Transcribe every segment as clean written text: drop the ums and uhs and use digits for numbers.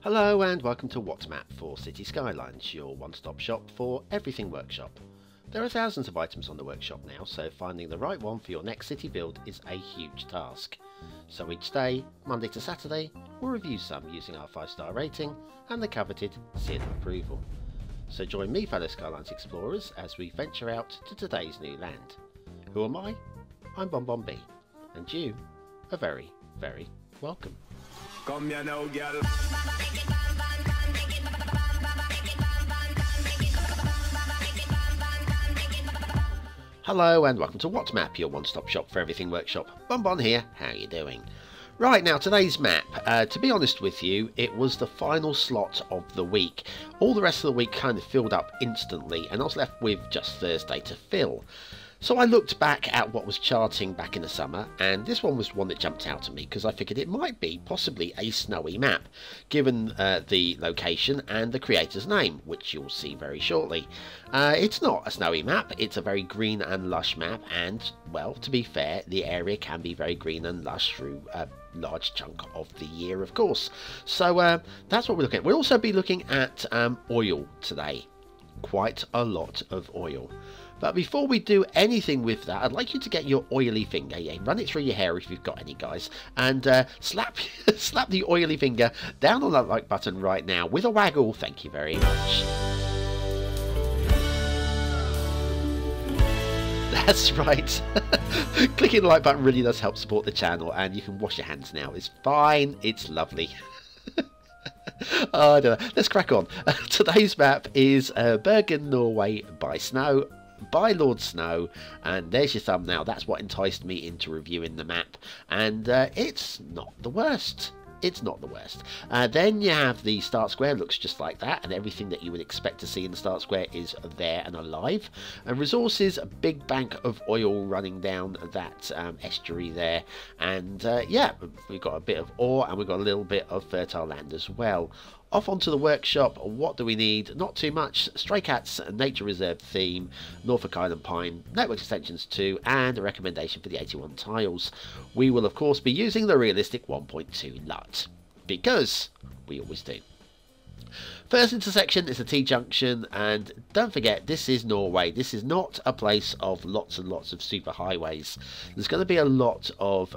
Hello and welcome to What's Map for Cities Skylines, your one-stop shop for everything workshop. There are thousands of items on the workshop now, so finding the right one for your next city build is a huge task. So each day, Monday to Saturday, we'll review some using our 5-star rating and the coveted seal of approval. So join me, fellow Skylines explorers, as we venture out to today's new land. Who am I? I'm BonBonB, and you are very, very welcome. Come here now, girl. Hello and welcome to What's Map, your one-stop shop for everything workshop. BonBon here, how you doing? Right, now today's map, to be honest with you, it was the final slot of the week. All the rest of the week kind of filled up instantly and I was left with just Thursday to fill. So I looked back at what was charting back in the summer, and this one was one that jumped out at me because I figured it might be possibly a snowy map, given the location and the creator's name, which you'll see very shortly. It's not a snowy map, it's a very green and lush map, and, well, to be fair, the area can be very green and lush through a large chunk of the year, of course. So that's what we're looking at. We'll also be looking at oil today. Quite a lot of oil. But before we do anything with that, I'd like you to get your oily finger, run it through your hair if you've got any, guys, and slap the oily finger down on that like button right now with a waggle. Thank you very much. That's right. Clicking the like button really does help support the channel, and you can wash your hands now. It's fine. It's lovely. Oh, I don't know. Let's crack on. Today's map is Bergen, Norway by Snow. By Lord Snow, and there's your thumbnail. That's what enticed me into reviewing the map, and it's not the worst. It's not the worst. Then you have the start square, looks just like that, and everything that you would expect to see in the start square is there and alive. And resources, a big bank of oil running down that estuary there, and yeah, we've got a bit of ore and we've got a little bit of fertile land as well. Off onto the workshop. What do we need? Not too much. Stray Cats, Nature Reserve theme, Norfolk Island Pine, network extensions 2, and a recommendation for the 81 tiles. We will of course be using the realistic 1.2 LUT, because we always do. First intersection is a T-junction, and don't forget, this is Norway. This is not a place of lots and lots of super highways. There's going to be a lot of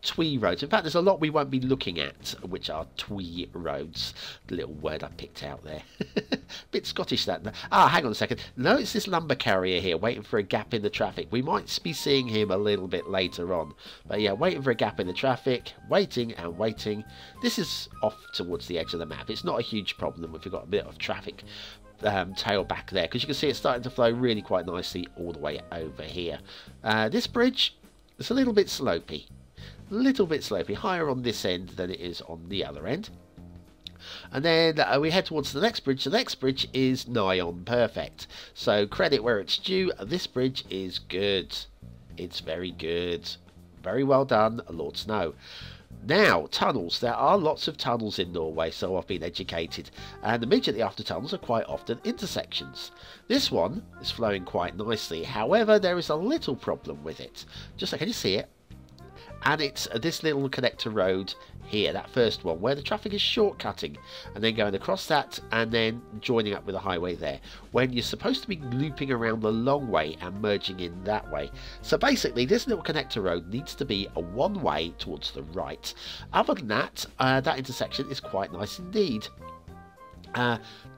twee roads. In fact, there's a lot we won't be looking at, which are twee roads. The little word I picked out there. Bit Scottish, that. Ah, hang on a second. No, it's this lumber carrier here, waiting for a gap in the traffic. We might be seeing him a little bit later on. But yeah, waiting for a gap in the traffic, waiting and waiting. This is off towards the edge of the map. It's not a huge problem if you've got a bit of traffic tail back there, because you can see it's starting to flow really quite nicely all the way over here. This bridge is a little bit slopey. Higher on this end than it is on the other end. And then we head towards the next bridge. The next bridge is nigh on perfect. So credit where it's due. This bridge is good. It's very good. Very well done, Lord Snow. Now, tunnels. There are lots of tunnels in Norway, so I've been educated. And immediately after tunnels are quite often intersections. This one is flowing quite nicely. However, there is a little problem with it. Just like, can you see it? And it's this little connector road here, that first one, where the traffic is shortcutting and then going across that and then joining up with a highway there, when you're supposed to be looping around the long way and merging in that way. So basically, this little connector road needs to be a one-way towards the right. Other than that, that intersection is quite nice indeed.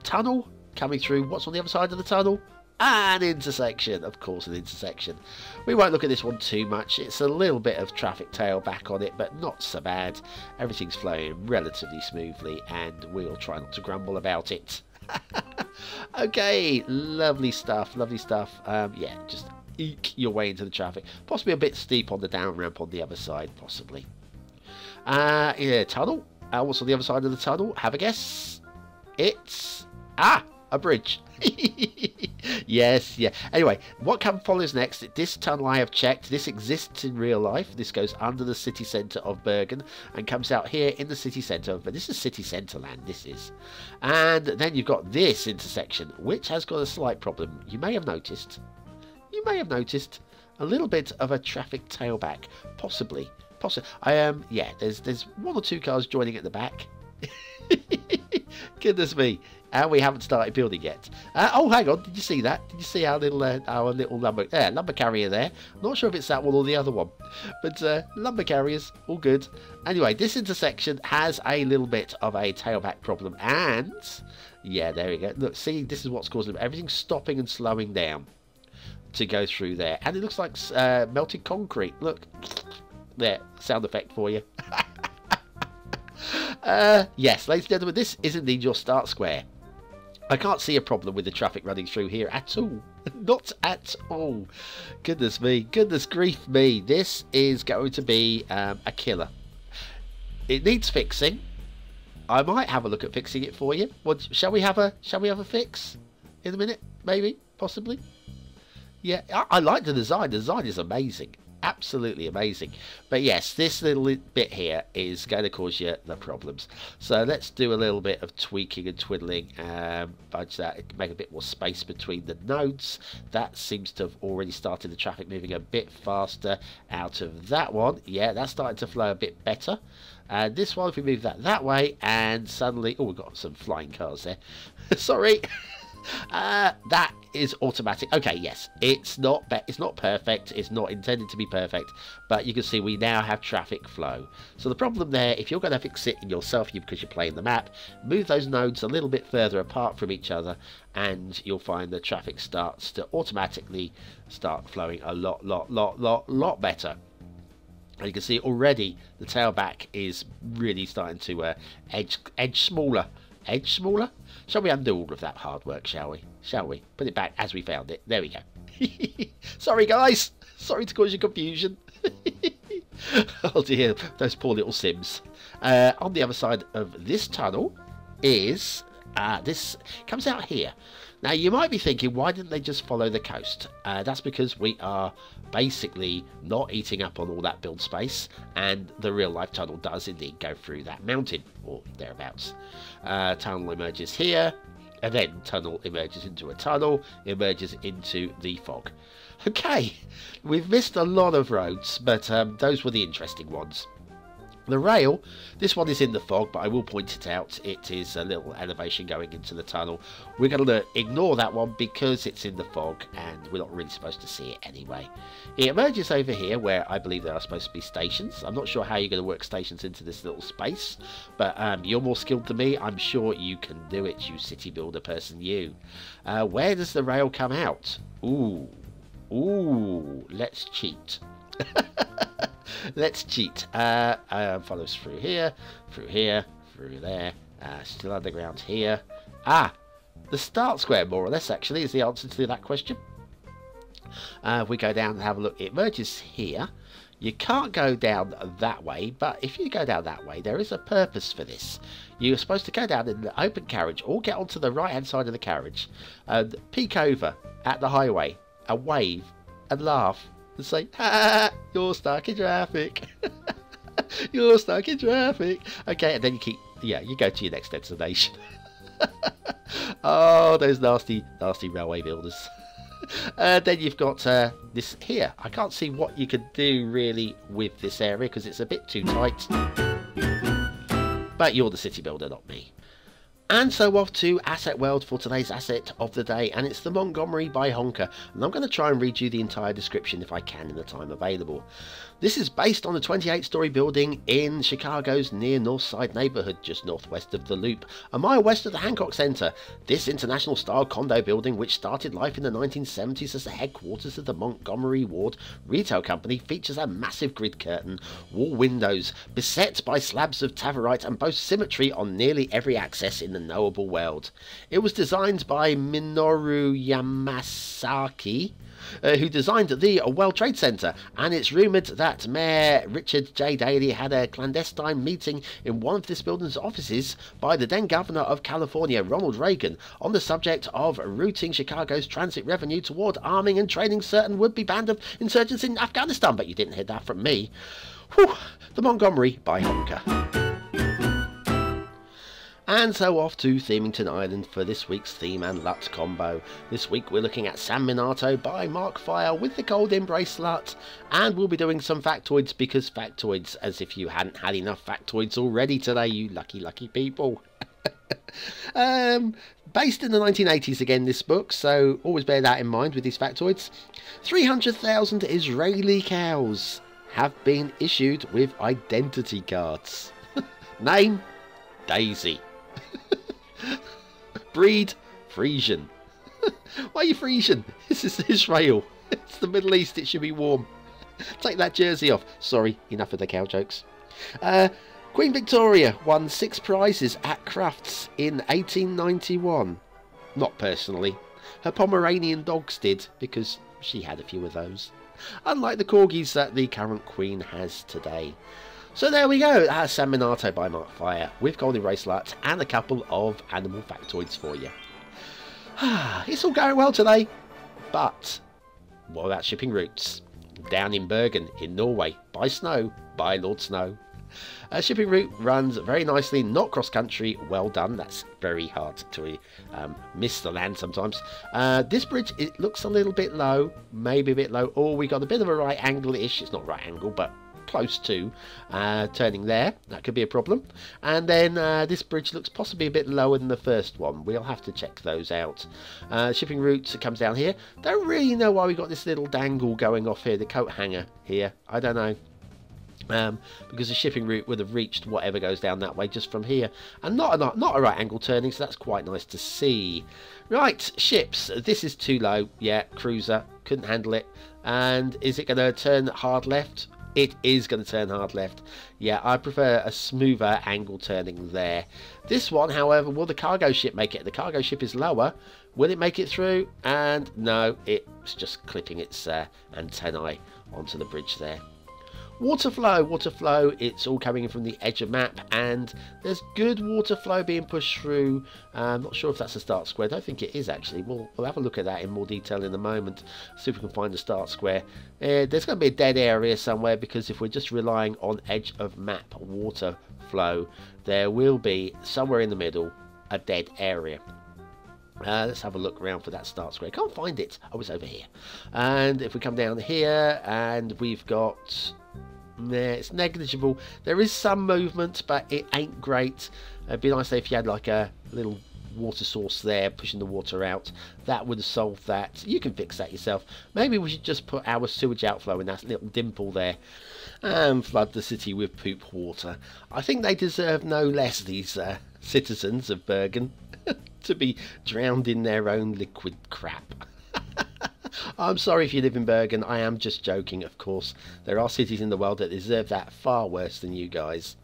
Tunnel coming through. What's on the other side of the tunnel? An intersection, of course, an intersection. We won't look at this one too much. It's a little bit of traffic tail back on it, but not so bad. Everything's flowing relatively smoothly, and we'll try not to grumble about it. Okay, lovely stuff, lovely stuff. Yeah, just eke your way into the traffic. Possibly a bit steep on the down ramp on the other side, possibly. Yeah, tunnel. What's on the other side of the tunnel? Have a guess. It's a bridge. Yes, yeah. Anyway, what follows next? This tunnel I have checked. This exists in real life. This goes under the city centre of Bergen and comes out here in the city centre. But this is city centre land, this is. And then you've got this intersection, which has got a slight problem. You may have noticed. A little bit of a traffic tailback. Possibly. Yeah, there's one or two cars joining at the back. Goodness me. And we haven't started building yet. Oh, hang on. Did you see that? Did you see our little lumber carrier there? I'm not sure if it's that one or the other one. But lumber carriers, all good. Anyway, this intersection has a little bit of a tailback problem. And, yeah, there we go. Look, see, this is what's causing it. Everything's stopping and slowing down to go through there. And it looks like melted concrete. Look. There, sound effect for you. Yes, ladies and gentlemen, this is indeed your start square. I can't see a problem with the traffic running through here at all. Not at all. Goodness me. Goodness grief me. This is going to be a killer. It needs fixing. I might have a look at fixing it for you. Shall we have a fix in a minute? Maybe, possibly. Yeah, I like the design. The design is amazing. Absolutely amazing. But yes, this little bit here is going to cause you the problems. So let's do a little bit of tweaking and twiddling. Budge that, make a bit more space between the nodes. That seems to have already started the traffic moving a bit faster out of that one. Yeah, that's starting to flow a bit better. And this one, if we move that way, and suddenly, oh, we've got some flying cars there. Sorry. That is automatic. Okay, yes, it's not perfect. It's not intended to be perfect, but you can see we now have traffic flow. So the problem there, if you're going to fix it yourself because you're playing the map, move those nodes a little bit further apart from each other, and you'll find the traffic starts to automatically start flowing a lot better. And you can see already the tailback is really starting to edge smaller. Edge smaller? Shall we undo all of that hard work, shall we? Shall we? Put it back as we found it. There we go. Sorry, guys. Sorry to cause you confusion. Oh, dear. Those poor little Sims. On the other side of this tunnel is... this comes out here. Now, you might be thinking, why didn't they just follow the coast? That's because we are basically not eating up on all that build space, and the real-life tunnel does indeed go through that mountain, or thereabouts. Tunnel emerges here, and then tunnel emerges into a tunnel, emerges into the fog. Okay, we've missed a lot of roads, but those were the interesting ones. The rail, this one is in the fog, but I will point it out. It is a little elevation going into the tunnel. We're going to ignore that one because it's in the fog and we're not really supposed to see it anyway. It emerges over here where I believe there are supposed to be stations. I'm not sure how you're going to work stations into this little space, but you're more skilled than me. I'm sure you can do it, you city builder person, you. Where does the rail come out? Ooh, let's cheat. Let's cheat. Follows through here, through there, still underground here. The start square, more or less, actually, is the answer to that question. If we go down and have a look, it merges here. You can't go down that way, but if you go down that way, there is a purpose for this. You're supposed to go down in the open carriage, or get onto the right-hand side of the carriage, and peek over at the highway, and wave, and laugh. And say, ha, you're stuck in traffic. You're stuck in traffic. Okay, and then you go to your next destination. Oh, those nasty railway builders. Then you've got this here. I can't see what you could do really with this area because it's a bit too tight. But you're the city builder, not me. And so off to Asset World for today's asset of the day, and it's the BonBonB by Honka, and I'm going to try and read you the entire description if I can in the time available. This is based on a 28-storey building in Chicago's near North Side neighbourhood, just northwest of the Loop, a mile west of the Hancock Center. This international-style condo building, which started life in the 1970s as the headquarters of the Montgomery Ward retail company, features a massive grid curtain, wall windows, beset by slabs of Tavorite, and boasts symmetry on nearly every axis in the knowable world. It was designed by Minoru Yamasaki, who designed the World Trade Center, and it's rumoured that Mayor Richard J. Daley had a clandestine meeting in one of this building's offices by the then Governor of California, Ronald Reagan, on the subject of routing Chicago's transit revenue toward arming and training certain would-be band of insurgents in Afghanistan. But you didn't hear that from me. Whew, the BonBonB by Honka. And so off to Themington Island for this week's theme and LUT combo. This week we're looking at San Minato by Mark Fire with the Cold Embrace LUT, and we'll be doing some factoids because factoids, as if you hadn't had enough factoids already today, you lucky people. Based in the 1980s again, this book, so always bear that in mind with these factoids. 300,000 Israeli cows have been issued with identity cards. Name, Daisy. Breed, Frisian. Why are you Frisian? This is Israel. It's the Middle East, it should be warm. Take that jersey off. Sorry, enough of the cow jokes. Queen Victoria won 6 prizes at Crufts in 1891. Not personally. Her Pomeranian dogs did, because she had a few of those. Unlike the corgis that the current Queen has today. So there we go. That's San Minato by Mark Fire with Golden Racelet and a couple of animal factoids for you. It's all going well today. But what about shipping routes? Down in Bergen in Norway by Snow, by Lord Snow. A shipping route runs very nicely, not cross country, well done. That's very hard to miss the land sometimes. This bridge, it looks a little bit low, maybe a bit low. Oh, we got a bit of a right angle-ish. It's not right angle, but close to turning there. That could be a problem. And then this bridge looks possibly a bit lower than the first one. We'll have to check those out. Shipping routes, it comes down here. Don't really know why we got this little dangle going off here, the coat hanger here. I don't know. Because the shipping route would have reached whatever goes down that way just from here, and not a right angle turning, so that's quite nice to see. Right, ships, this is too low. Yeah, cruiser, couldn't handle it. And is it going to turn hard left? It is going to turn hard left. Yeah, I prefer a smoother angle turning there. This one, however, will the cargo ship make it? The cargo ship is lower. Will it make it through? And no, it's just clipping its antennae onto the bridge there. Water flow, it's all coming in from the edge of map, and there's good water flow being pushed through. I'm not sure if that's a start square. I don't think it is actually. We'll have a look at that in more detail in a moment, see if we can find a start square. There's going to be a dead area somewhere, because if we're just relying on edge of map water flow, there will be somewhere in the middle a dead area. Let's have a look around for that start square. Can't find it. Oh, it's over here. And if we come down here, and we've got... it's negligible. There is some movement, but it ain't great. It'd be nice if you had like a little water source there pushing the water out. That would have solved that. You can fix that yourself. Maybe we should just put our sewage outflow in that little dimple there and flood the city with poop water. I think they deserve no less, these citizens of Bergen, to be drowned in their own liquid crap. I'm sorry if you live in Bergen. I am just joking, of course. There are cities in the world that deserve that far worse than you guys.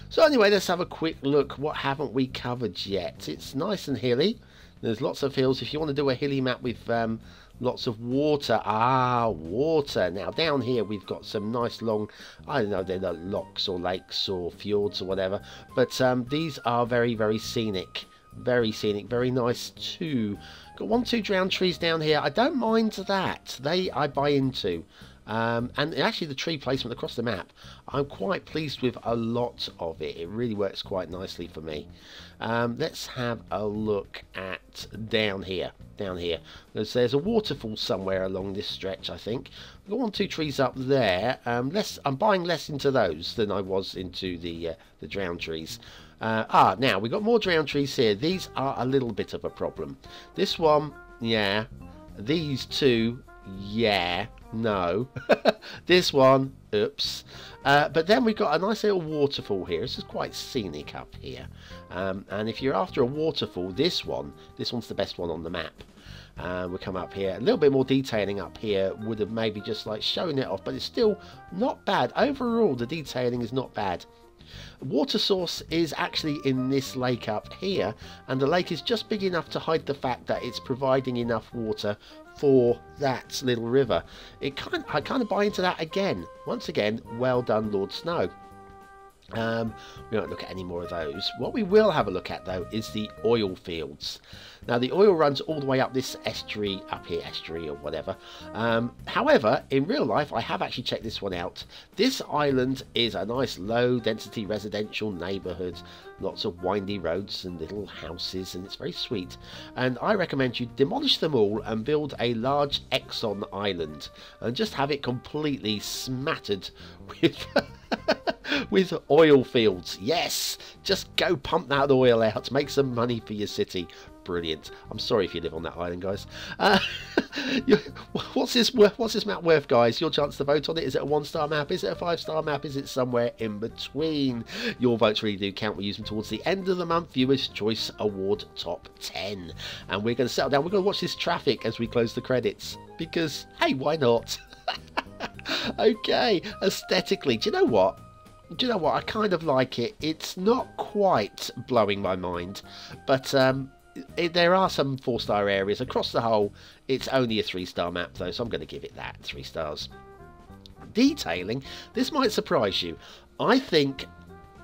So anyway, let's have a quick look. What haven't we covered yet? It's nice and hilly. There's lots of hills. If you want to do a hilly map with lots of water. Water. Now down here we've got some nice long, I don't know, they're like locks or lakes or fjords or whatever. But these are very, very scenic. Very scenic, very nice too. Got 1-2 drowned trees down here. I don't mind that. I buy into. And actually the tree placement across the map, I'm quite pleased with a lot of it. It really works quite nicely for me. Let's have a look at down here. There's a waterfall somewhere along this stretch, I think. I've got 1-2 trees up there. I'm buying less into those than I was into the drowned trees. Now we've got more drowned trees here. These are a little bit of a problem. This one, yeah. These two, yeah. No. This one, oops. But then we've got a nice little waterfall here. This is quite scenic up here. And if you're after a waterfall, this one's the best one on the map. We'll come up here. A little bit more detailing up here would have maybe just like shown it off, but it's still not bad. Overall, the detailing is not bad. Water source is actually in this lake up here, and the lake is just big enough to hide the fact that it's providing enough water for that little river. I kind of buy into that again. Once again, well done, Lord Snow. We won't look at any more of those. What we will have a look at though is the oil fields. Now the oil runs all the way up this estuary, estuary or whatever. However, in real life I have actually checked this one out. This island is a nice low density residential neighbourhood. Lots of windy roads and little houses, and it's very sweet. And I recommend you demolish them all and build a large Exxon island and just have it completely smattered with With oil fields. Yes, just go pump that oil out, make some money for your city. Brilliant. I'm sorry if you live on that island, guys. What's this map worth, guys? Your chance to vote on it. Is it a 1-star map? Is it a 5-star map? Is it somewhere in between? Your votes really do count. We use them towards the end of the month. Viewers Choice Award Top 10. And we're going to settle down. We're going to watch this traffic as we close the credits. Because, hey, why not? Okay, aesthetically, do you know what? I kind of like it. It's not quite blowing my mind, but there are some 4-star areas across the whole. It's only a 3-star map though, so I'm going to give it that 3 stars. Detailing, this might surprise you. I think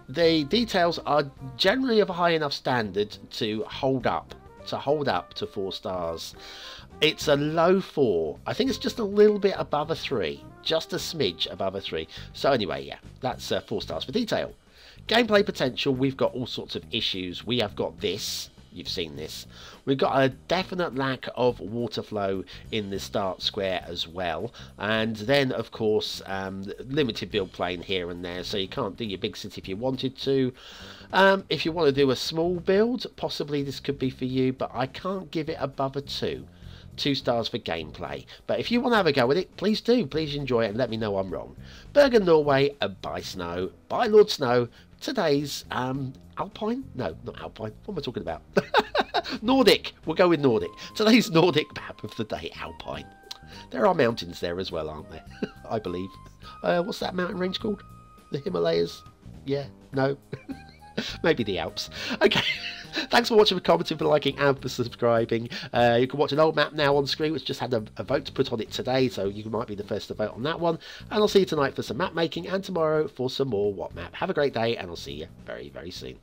the details are generally of a high enough standard to hold up to 4 stars. It's a low 4. I think it's just a little bit above a 3. Just a smidge above a 3. So anyway, yeah, that's 4 stars for detail. Gameplay potential, we've got all sorts of issues. We have got this. You've seen this. We've got a definite lack of water flow in the start square as well. And then, of course, limited build plane here and there. So you can't do your big city if you wanted to. If you want to do a small build, possibly this could be for you. But I can't give it above a 2. 2 stars for gameplay. But if you want to have a go with it, please do. Please enjoy it and let me know I'm wrong. Bergen, Norway, by Snow, by Lord Snow. Today's Alpine? No, not Alpine. What am I talking about? Nordic. We'll go with Nordic. Today's Nordic map of the day, Alpine. There are mountains there as well, aren't there? I believe. What's that mountain range called? The Himalayas? Yeah? No? Maybe the Alps. Okay. Thanks for watching, for commenting, for liking, and for subscribing. You can watch an old map now on screen, which just had a vote to put on it today, so you might be the first to vote on that one. And I'll see you tonight for some map making, and tomorrow for some more What Map. Have a great day, and I'll see you very, very soon.